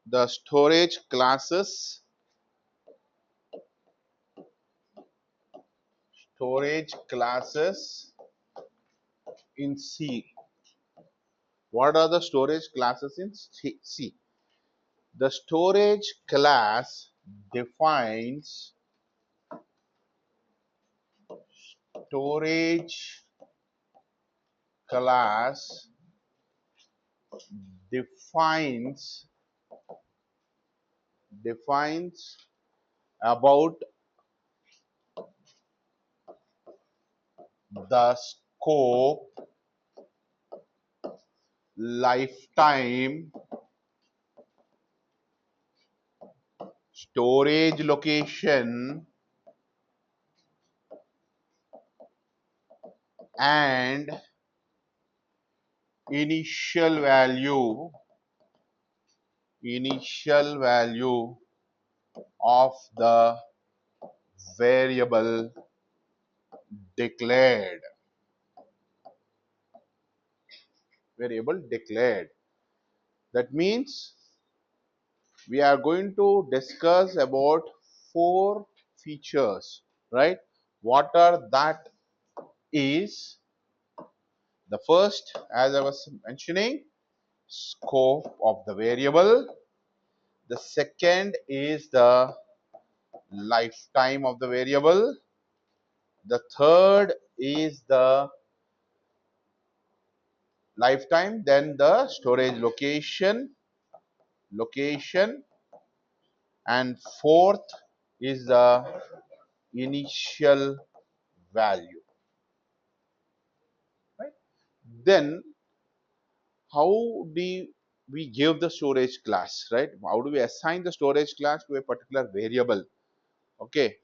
the storage classes in C. What are the storage classes in C? The storage class defines storage class defines about the scope, lifetime, storage location, and initial value of the variable declared. That means we are going to discuss about 4 features, right? What are that is the first, as I was mentioning, scope of the variable. The second is the lifetime of the variable. The third is the lifetime, then the storage location, and fourth is the initial value, right? Then how do we give the storage class, right? How do we assign the storage class to a particular variable? Okay,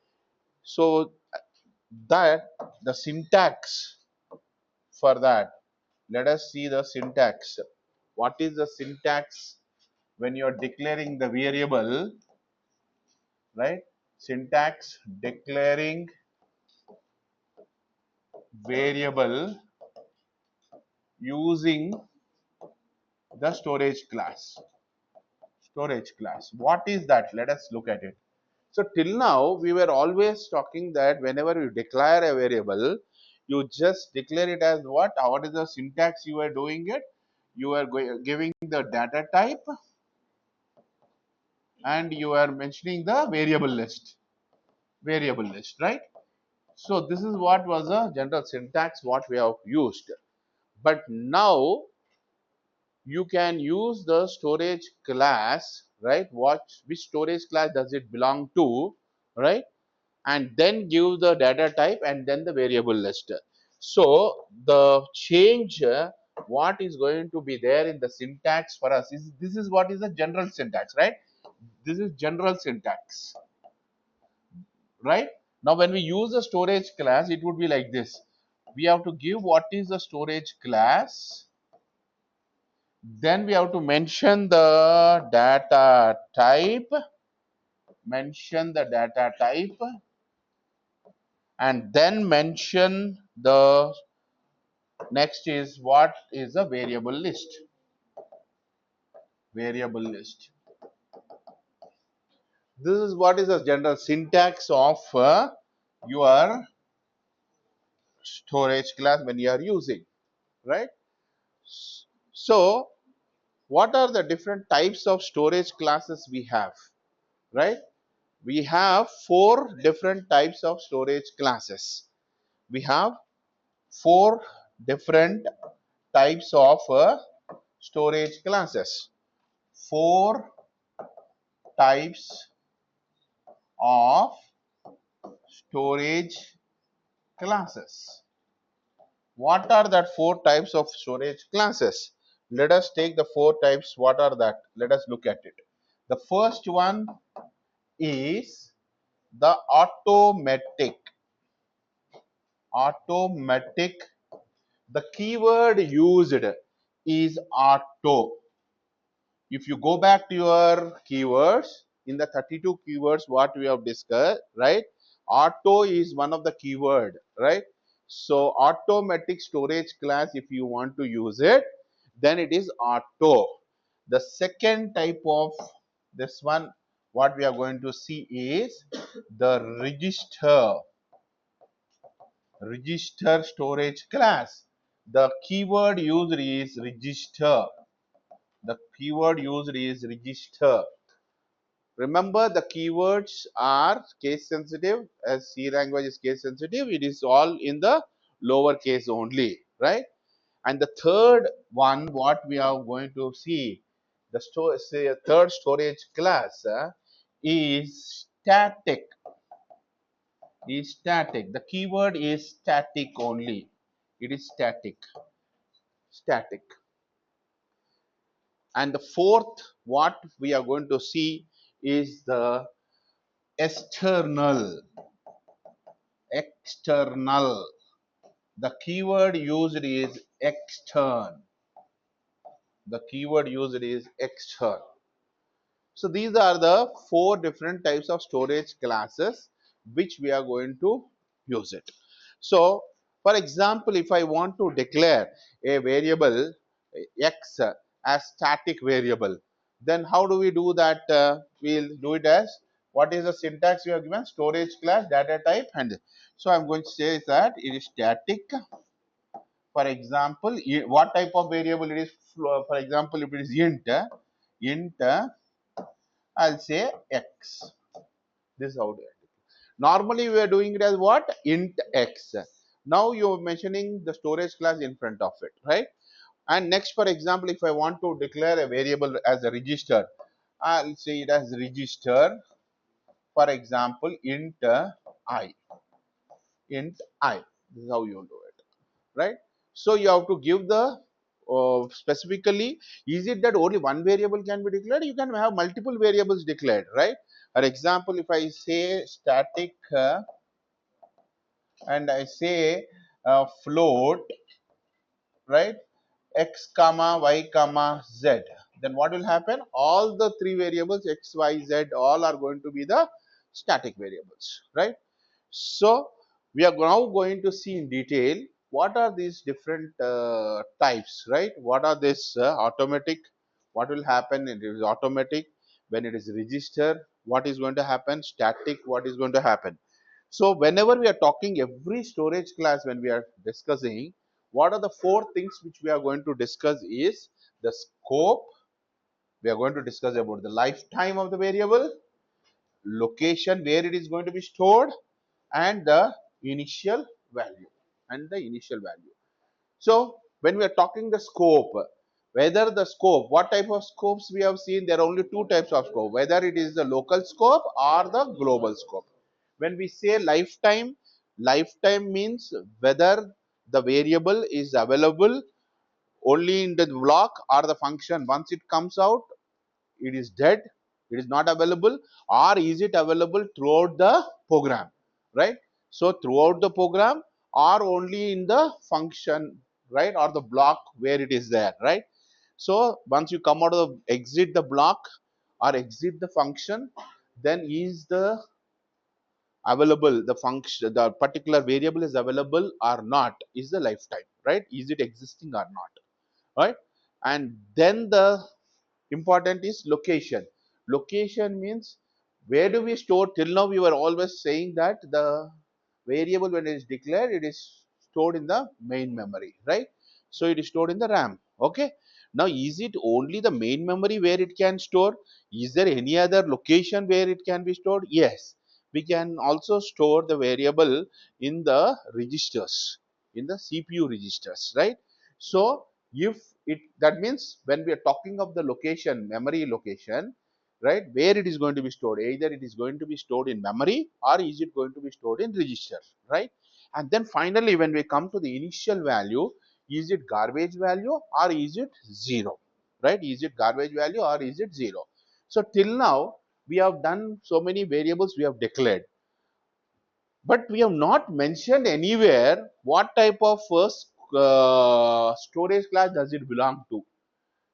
so that the syntax for that, let us see the syntax. What is the syntax when you are declaring the variable, right? Syntax declaring variable using the storage class. What is that? Let us look at it. So till now we were always talking that whenever you declare a variable, you just declare it as what? What is the syntax you are doing it? You are giving the data type and you are mentioning the variable list, right? So this is what was a general syntax what we have used. But now you can use the storage class, right? Which storage class does it belong to, right? And then give the data type and then the variable list. So the change what is going to be there in the syntax for us is, this is what is the general syntax, right? This is general syntax, right? Now when we use a storage class, it would be like this. We have to give what is the storage class, then we have to mention the data type, and then mention the next is what is a variable list. This is what is the general syntax of your storage class when you are using, right? So what are the different types of storage classes we have, right? We have 4 different types of storage classes. We have 4 different types of storage classes. 4 types of storage classes. What are that 4 types of storage classes? Let us take the 4 types. What are that? Let us look at it. The first one is the automatic. The keyword used is auto. If you go back to your keywords, in the 32 keywords what we have discussed, right? Auto is one of the keyword, right? So automatic storage class, if you want to use it, then it is auto. The second type of This one, what we are going to see is the register storage class. The keyword used is register. The keyword used is register. Remember, the keywords are case sensitive. As C language is case sensitive, it is all in the lower case only, right? And the third one, what we are going to see, the third storage class is static. Is static. The keyword is static only. It is static. Static. And the fourth, what we are going to see is the external. External. The keyword used is extern. The keyword used is extern. So these are the four different types of storage classes which we are going to use it. So for example, if I want to declare a variable x as static variable, then how do we do that? We'll do it as, what is the syntax we have given? Storage class, data type, and so I'm going to say that it is static. For example, what type of variable it is? For example, if it is int, I'll say x. This is how to. Normally we are doing it as what? Int x. Now you are mentioning the storage class in front of it, right? And next, for example, if I want to declare a variable as a register, I'll say it as register. For example, int I. Int I. This is how you do it, right? So you have to give the specifically, is it that only one variable can be declared? You can have multiple variables declared, right? For example, if I say static and I say float, right, x comma y comma z, then what will happen? All the three variables x, y, z all are going to be the static variables, right? So we are now going to see in detail what are these different types, right? What are this automatic? What will happen? It is automatic. When it is register, what is going to happen? Static, what is going to happen? So whenever we are talking every storage class, when we are discussing, what are the four things which we are going to discuss is the scope. We are going to discuss about the lifetime of the variable, location where it is going to be stored, and the initial value. And the initial value. So when we are talking the scope, whether the scope, what type of scopes we have seen, there are only two types of scope, whether it is the local scope or the global scope. When we say lifetime, lifetime means whether the variable is available only in the block or the function. Once it comes out, it is dead, it is not available, or is it available throughout the program, right? So throughout the program or only in the function, right, or the block where it is there, right? So once you come out of the exit the block or exit the function, then is the available, the function, the particular variable is available or not, is the lifetime, right? Is it existing or not, right? And then the important is location. Location means where do we store? Till now we were always saying that the variable, when it is declared, it is stored in the main memory, right? So it is stored in the RAM. Okay, now is it only the main memory where it can store? Is there any other location where it can be stored? Yes, we can also store the variable in the registers, in the CPU registers, right? So if it, that means when we are talking of the location, memory location, right, where it is going to be stored, either it is going to be stored in memory or is it going to be stored in register, right? And then finally when we come to the initial value, is it garbage value or is it zero, right? Is it garbage value or is it zero? So till now we have done so many variables we have declared, but we have not mentioned anywhere what type of storage class does it belong to.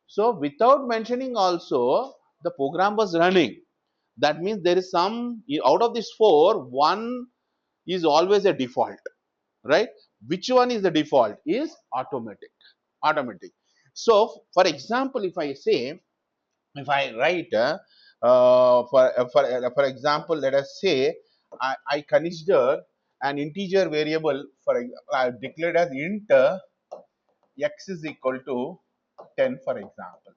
So without mentioning also, the program was running. That means there is some, out of these four, one is always a default, right? Which one is the default? Is automatic. Automatic. So for example, if I say, if I write For example, let us say I consider an integer variable. For example, I declared as int x is equal to 10, for example.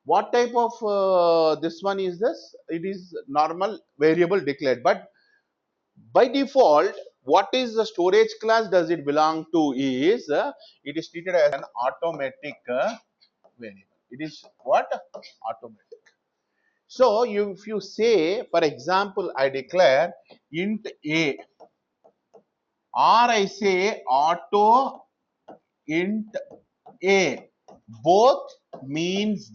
What type of this one is this? It is normal variable declared, but by default, what is the storage class does it belong to is it is treated as an automatic variable. It is what? Automatic. So if you say, for example, I declare int a, or I say auto int a, both means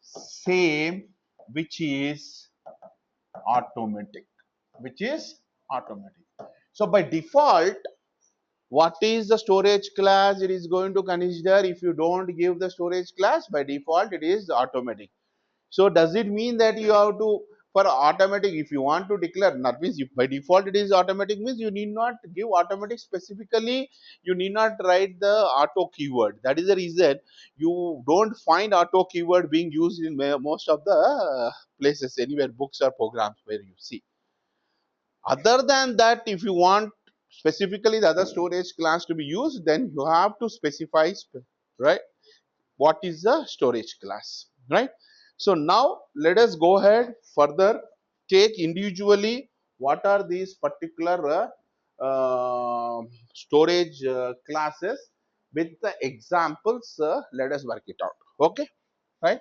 same, which is automatic, which is automatic. So by default, what is the storage class it is going to consider? If you don't give the storage class, by default it is automatic. So does it mean that you have to, for automatic, if you want to declare, not means if by default it is automatic, means you need not give automatic specifically, you need not write the auto keyword. That is the reason you don't find auto keyword being used in most of the places, anywhere, books or programs where you see. Other than that, if you want specifically the other storage class to be used, then you have to specify, right, what is the storage class, right? So now let us go ahead further, take individually what are these particular storage classes with the examples. Let us work it out. Okay, right?